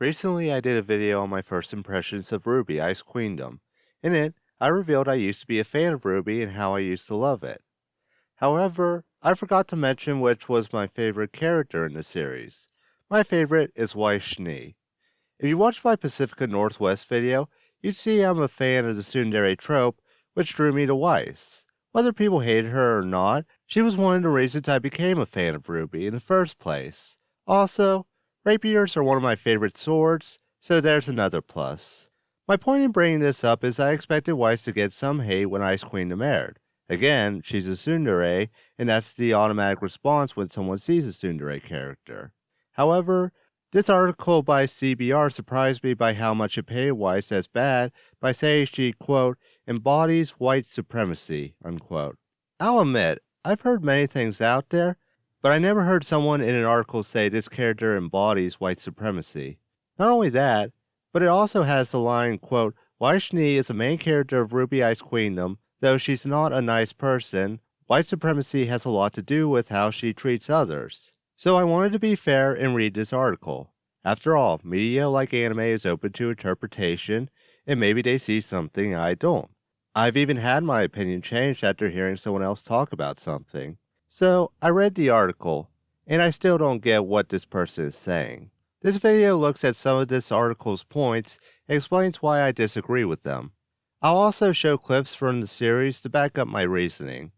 Recently, I did a video on my first impressions of RWBY Ice Queendom. In it, I revealed I used to be a fan of RWBY and how I used to love it. However, I forgot to mention which was my favorite character in the series. My favorite is Weiss Schnee. If you watched my Pacifica Northwest video, you'd see I'm a fan of the tsundere trope, which drew me to Weiss. Whether people hated her or not, she was one of the reasons I became a fan of RWBY in the first place. Also, rapiers are one of my favorite swords, so there's another plus. My point in bringing this up is I expected Weiss to get some hate when Ice Queendom aired. Again, she's a tsundere, and that's the automatic response when someone sees a tsundere character. However, this article by CBR surprised me by how much it painted Weiss as bad by saying she, quote, embodies white supremacy, unquote. I'll admit, I've heard many things out there, but I never heard someone in an article say this character embodies white supremacy. Not only that, but it also has the line, quote, Weiss Schnee is the main character of RWBY Ice Queendom. Though she's not a nice person, white supremacy has a lot to do with how she treats others. So I wanted to be fair and read this article. After all, media like anime is open to interpretation, and maybe they see something I don't. I've even had my opinion changed after hearing someone else talk about something. So I read the article, and I still don't get what this person is saying. This video looks at some of this article's points and explains why I disagree with them. I'll also show clips from the series to back up my reasoning.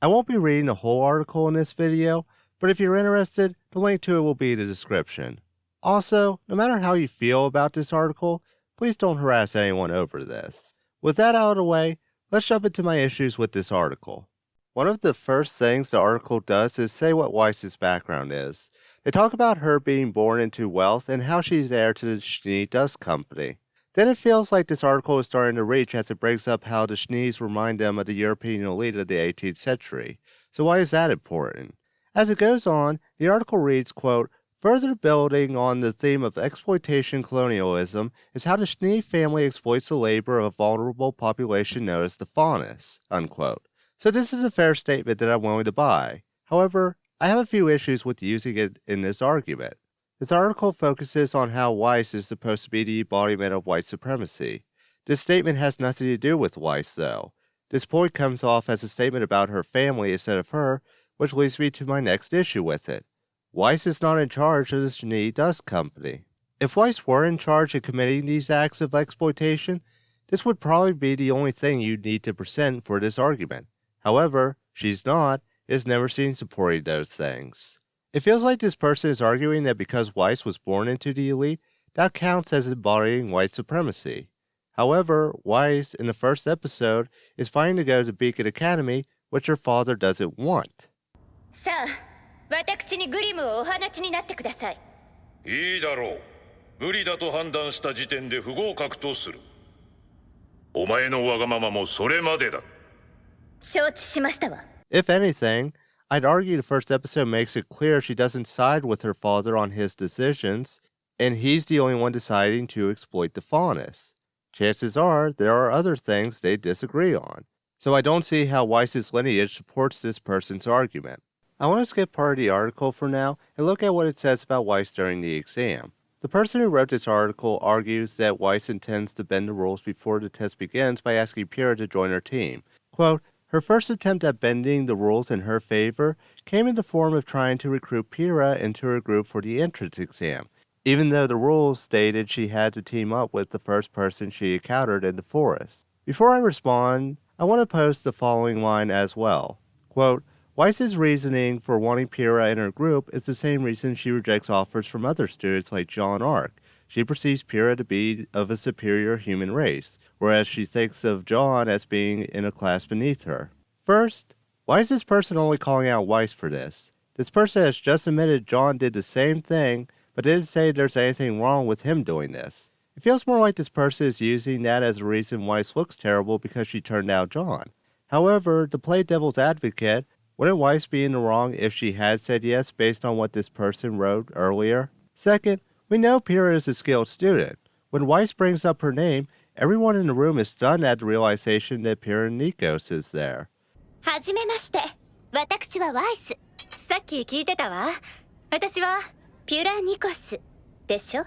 I won't be reading the whole article in this video, but if you're interested, the link to it will be in the description. Also, no matter how you feel about this article, please don't harass anyone over this. With that out of the way, let's jump into my issues with this article. One of the first things the article does is say what Weiss's background is. They talk about her being born into wealth and how she's heir to the Schnee Dust Company. Then it feels like this article is starting to reach as it brings up how the Schnees remind them of the European elite of the 18th century. So why is that important? As it goes on, the article reads, quote, further building on the theme of exploitation colonialism is how the Schnee family exploits the labor of a vulnerable population known as the Faunus, unquote. So this is a fair statement that I'm willing to buy. However, I have a few issues with using it in this argument. This article focuses on how Weiss is supposed to be the embodiment of white supremacy. This statement has nothing to do with Weiss, though. This point comes off as a statement about her family instead of her, which leads me to my next issue with it. Weiss is not in charge of the Schnee Dust Company. If Weiss were in charge of committing these acts of exploitation, this would probably be the only thing you'd need to present for this argument. However, she's not, is never seen supporting those things. It feels like this person is arguing that because Weiss was born into the elite, that counts as embodying white supremacy. However, Weiss, in the first episode, is fighting to go to Beacon Academy, which her father doesn't want. さあ、私にグリムをお放ちになってください。いいだろう。無理だと判断した時点で不合格とする。お前のわがままもそれまでだ。承知しましたわ。If anything, I'd argue the first episode makes it clear she doesn't side with her father on his decisions, and he's the only one deciding to exploit the Faunus. Chances are there are other things they disagree on, so I don't see how Weiss's lineage supports this person's argument. I want to skip part of the article for now and look at what it says about Weiss during the exam. The person who wrote this article argues that Weiss intends to bend the rules before the test begins by asking Pyrrha to join her team. Quote, her first attempt at bending the rules in her favor came in the form of trying to recruit Pyrrha into her group for the entrance exam, even though the rules stated she had to team up with the first person she encountered in the forest. Before I respond, I want to post the following line as well. Quote, Weiss's reasoning for wanting Pyrrha in her group is the same reason she rejects offers from other students like John Arc. She perceives Pyrrha to be of a superior human race, whereas she thinks of John as being in a class beneath her. First, why is this person only calling out Weiss for this? This person has just admitted John did the same thing, but didn't say there's anything wrong with him doing this. It feels more like this person is using that as a reason Weiss looks terrible because she turned out John. However, to play devil's advocate, wouldn't Weiss be in the wrong if she had said yes based on what this person wrote earlier? Second, we know Pyrrha is a skilled student. When Weiss brings up her name, everyone in the room is stunned at the realization that Pyrrha Nikos is there. はじめまして。私はワイス。さっき聞いてたわ。私はピュラニコスでしょ。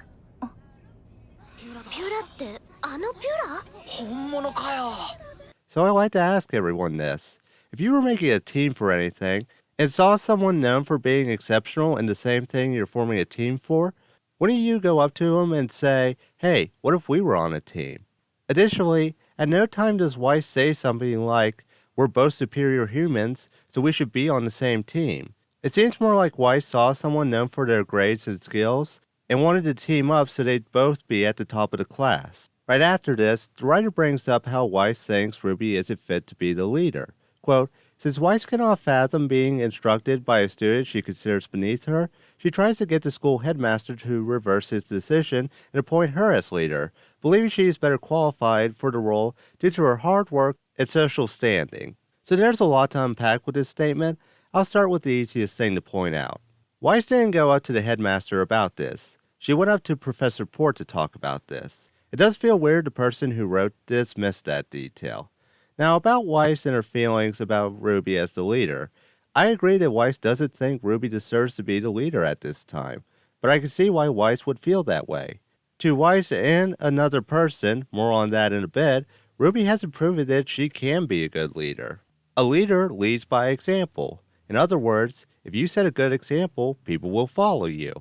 So I like to ask everyone this. If you were making a team for anything, and saw someone known for being exceptional in the same thing you're forming a team for, wouldn't you go up to them and say, hey, what if we were on a team? Additionally, at no time does Weiss say something like, we're both superior humans, so we should be on the same team. It seems more like Weiss saw someone known for their grades and skills, and wanted to team up so they'd both be at the top of the class. Right after this, the writer brings up how Weiss thinks RWBY isn't fit to be the leader. Quote, since Weiss cannot fathom being instructed by a student she considers beneath her, she tries to get the school headmaster to reverse his decision and appoint her as leader, believing she is better qualified for the role due to her hard work and social standing. So there's a lot to unpack with this statement. I'll start with the easiest thing to point out. Weiss didn't go up to the headmaster about this. She went up to Professor Port to talk about this. It does feel weird the person who wrote this missed that detail. Now, about Weiss and her feelings about RWBY as the leader, I agree that Weiss doesn't think RWBY deserves to be the leader at this time, but I can see why Weiss would feel that way. To Weiss and another person, more on that in a bit, RWBY hasn't proven that she can be a good leader. A leader leads by example. In other words, if you set a good example, people will follow you.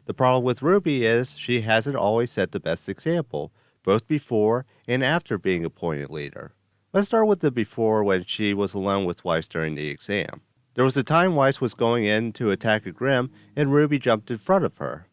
The problem with RWBY is she hasn't always set the best example, both before and after being appointed leader. Let's start with the before when she was alone with Weiss during the exam. There was a time Weiss was going in to attack a Grimm and RWBY jumped in front of her.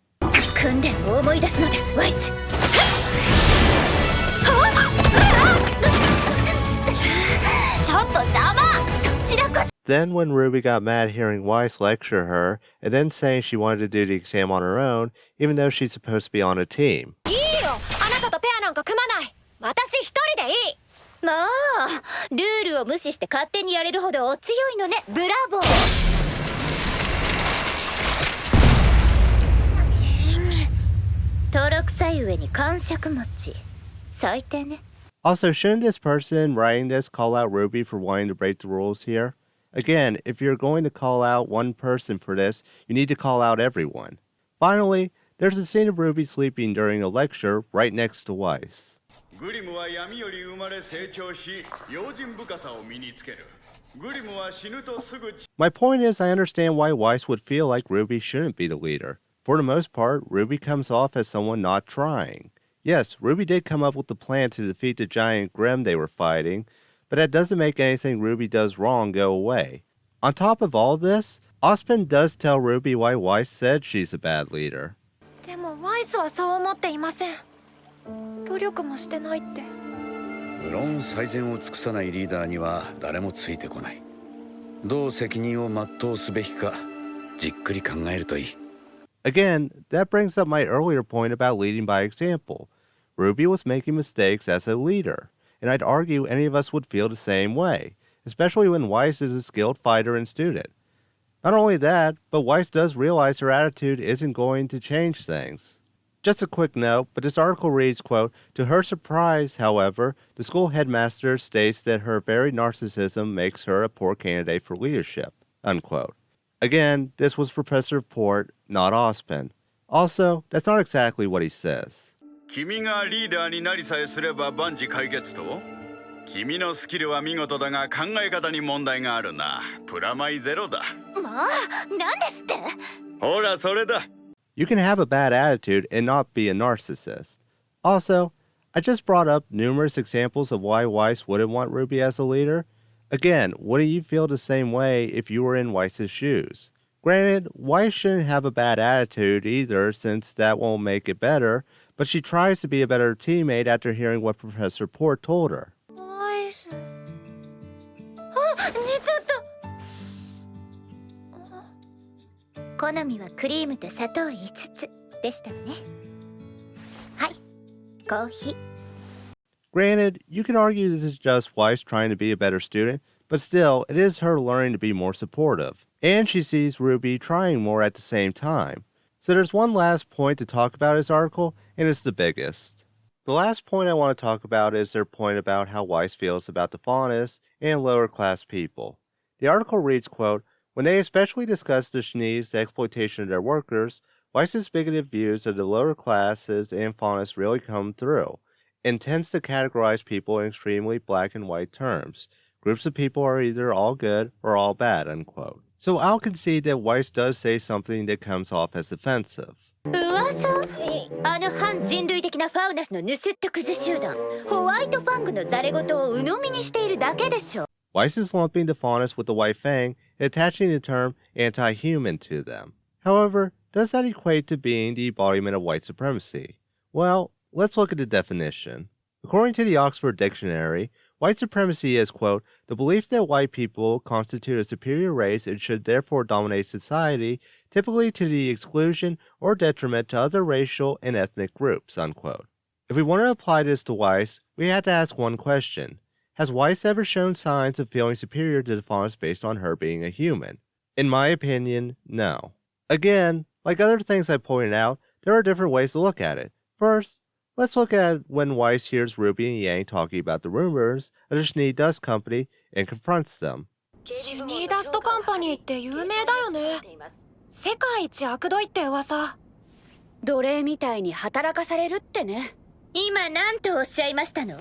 Then when RWBY got mad hearing Weiss lecture her and then saying she wanted to do the exam on her own, even though she's supposed to be on a team. Also, shouldn't this person writing this call out RWBY for wanting to break the rules here? Again, if you're going to call out one person for this, you need to call out everyone. Finally, there's a scene of RWBY sleeping during a lecture right next to Weiss. My point is, I understand why Weiss would feel like RWBY shouldn't be the leader. For the most part, RWBY comes off as someone not trying. Yes, RWBY did come up with the plan to defeat the giant Grimm they were fighting, but that doesn't make anything RWBY does wrong go away. On top of all this, Ozpin does tell RWBY why Weiss said she's a bad leader. でもワイスはそう思っていません。努力もしてないって。無論最善を尽くさないリーダーには誰もついてこない。どう責任を全うすべきか、じっくり考えるといい。Again, that brings up my earlier point about leading by example. RWBY was making mistakes as a leader, and I'd argue any of us would feel the same way, especially when Weiss is a skilled fighter and student. Not only that, but Weiss does realize her attitude isn't going to change things. Just a quick note, but this article reads, quote, to her surprise, however, the school headmaster states that her very narcissism makes her a poor candidate for leadership, unquote. Again, this was Professor Port, not Ozpin. Also, that's not exactly what he says. 君がリーダーになりさえすれば万事解決と君のスキルは見事だが考え方に問題があるな。プラマイゼロだ。まあ、なんですって。ほら、それだ。You can have a bad attitude and not be a narcissist. Also, I just brought up numerous examples of why Weiss wouldn't want RWBY as a leader. Again, wouldn't you feel the same way if you were in Weiss's shoes? Granted, Weiss shouldn't have a bad attitude either, since that won't make it better, but she tries to be a better teammate after hearing what Professor Port told her. ワイス。あ、寝ちゃった。好みはクリームと砂糖5つでしたわね。はい、コーヒー。Granted, you can argue this is just Weiss trying to be a better student, but still, it is her learning to be more supportive. And she sees RWBY trying more at the same time. So there's one last point to talk about in this article, and it's the biggest. The last point I want to talk about is their point about how Weiss feels about the Faunus and lower class people. The article reads, quote, when they especially discuss the Schnees' exploitation of their workers, Weiss's bigoted views of the lower classes and Faunus really come through, and tends to categorize people in extremely black and white terms. Groups of people are either all good or all bad, unquote. So I'll concede that Weiss does say something that comes off as offensive. 噂あの反人類的なファウナスの盗っ人クズ集団ホワイトファングのザレ言を鵜呑みにしているだけでしょ。 Weiss is lumping the Faunus with the White Fang and attaching the term anti-human to them. However, does that equate to being the embodiment of white supremacy? Well, let's look at the definition. According to the Oxford Dictionary, white supremacy is, quote, the belief that white people constitute a superior race and should therefore dominate society, typically to the exclusion or detriment to other racial and ethnic groups, unquote. If we want to apply this to Weiss, we have to ask one question. Has Weiss ever shown signs of feeling superior to the Faunus based on her being a human? In my opinion, no. Again, like other things I pointed out, there are different ways to look at it. First, let's look at when Weiss hears Ruby and Yang talking about the rumors of the Schnee Dust Company and confronts them. シュニーダストカンパニーって有名だよね。世界一悪どいって噂。奴隷みたいに働かされるってね。今何とおっしゃいましたの？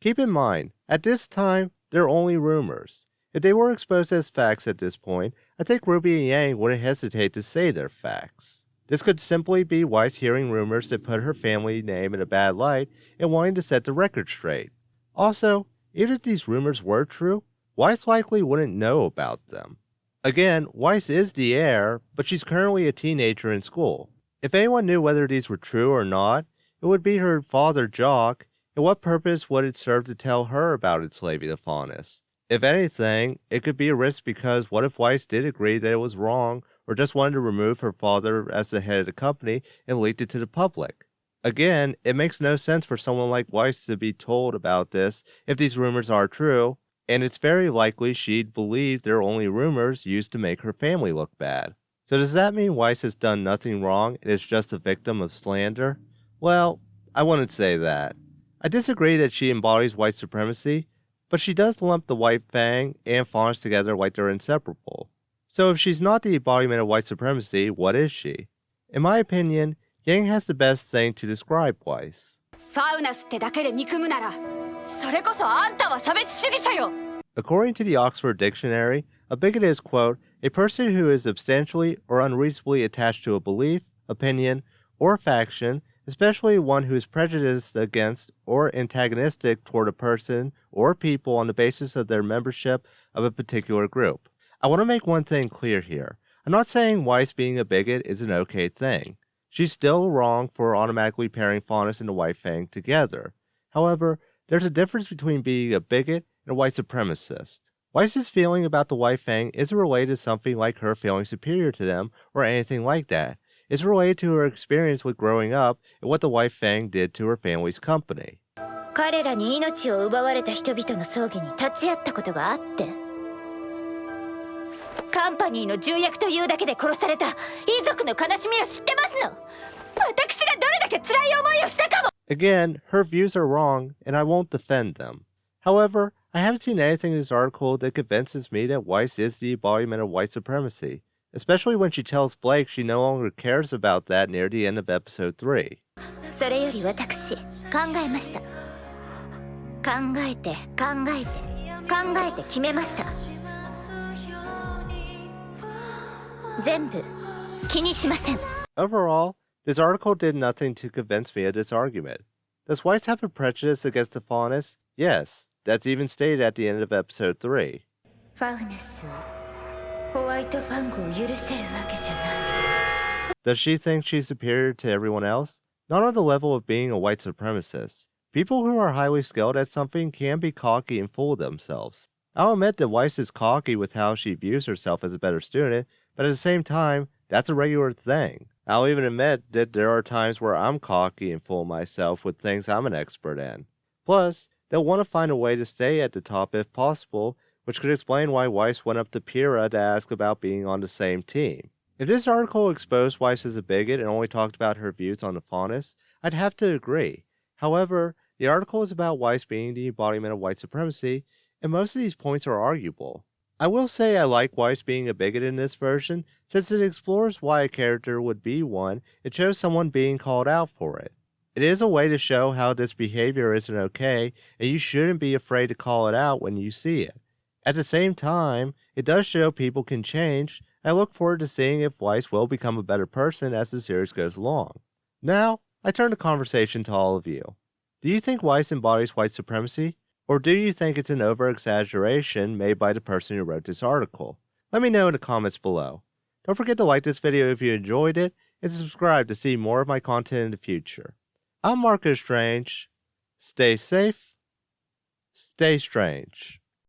Keep in mind, at this time, they're only rumors. If they were exposed as facts at this point, I think Ruby and Yang wouldn't hesitate to say they're facts. This could simply be Weiss hearing rumors that put her family name in a bad light and wanting to set the record straight. Also, even if these rumors were true, Weiss likely wouldn't know about them. Again, Weiss is the heir, but she's currently a teenager in school. If anyone knew whether these were true or not, it would be her father Jock, and what purpose would it serve to tell her about enslaving the Faunus? If anything, it could be a risk because what if Weiss did agree that it was wrong or just wanted to remove her father as the head of the company and leaked it to the public? Again, it makes no sense for someone like Weiss to be told about this if these rumors are true, and it's very likely she'd believe they're only rumors used to make her family look bad. So does that mean Weiss has done nothing wrong and is just a victim of slander? Well, I wouldn't say that. I disagree that she embodies white supremacy, but she does lump the White Fang and Faunus together like they're inseparable. So if she's not the embodiment of white supremacy, what is she? In my opinion, Yang has the best thing to describe Weiss. ファウナスってだけで憎むなら、それこそあんたは差別主義者よ。 According to the Oxford Dictionary, a bigot is, quote, a person who is substantially or unreasonably attached to a belief, opinion, or faction, especially one who is prejudiced against or antagonistic toward a person or people on the basis of their membership of a particular group. I want to make one thing clear here. I'm not saying Weiss being a bigot is an okay thing. She's still wrong for automatically pairing Faunus and the White Fang together. However, there's a difference between being a bigot and a white supremacist. Weiss's feeling about the White Fang isn't related to something like her feeling superior to them or anything like that. It's related to her experience with growing up and what the White Fang did to her family's company. 彼らに命を奪われた人々の葬儀に立ち会ったことがあって。カンパニーの重役というだけで殺された遺族の悲しみを知ってますの。私がどれだけ辛い思いをしたかも。 Again, her views are wrong, and I won't defend them. However, I haven't seen anything in this article that convinces me that Weiss is the embodiment of white supremacy, especially when she tells Blake she no longer cares about that near the end of episode 3. それより私、考えました。考えて決めました。全部気にしません。 Overall, this article did nothing to convince me of this argument. Does Weiss have a prejudice against the Faunus? Yes, that's even stated at the end of episode 3. ファウナスをホワイトファングを許せるわけじゃない。 Does she think she's superior to everyone else? Not on the level of being a white supremacist. People who are highly skilled at something can be cocky and full of themselves. I'll admit that Weiss is cocky with how she views herself as a better student, but at the same time, that's a regular thing. I'll even admit that there are times where I'm cocky and full of myself with things I'm an expert in. Plus, they'll want to find a way to stay at the top if possible, which could explain why Weiss went up to Pyrrha to ask about being on the same team. If this article exposed Weiss as a bigot and only talked about her views on the Faunus, I'd have to agree. However, the article is about Weiss being the embodiment of white supremacy, and most of these points are arguable. I will say I like Weiss being a bigot in this version, since it explores why a character would be one and shows someone being called out for it. It is a way to show how this behavior isn't okay, and you shouldn't be afraid to call it out when you see it. At the same time, it does show people can change, and I look forward to seeing if Weiss will become a better person as the series goes along. Now, I turn the conversation to all of you. Do you think Weiss embodies white supremacy? Or do you think it's an over-exaggeration made by the person who wrote this article? Let me know in the comments below. Don't forget to like this video if you enjoyed it, and subscribe to see more of my content in the future. I'm Marco Strange. Stay safe, stay strange.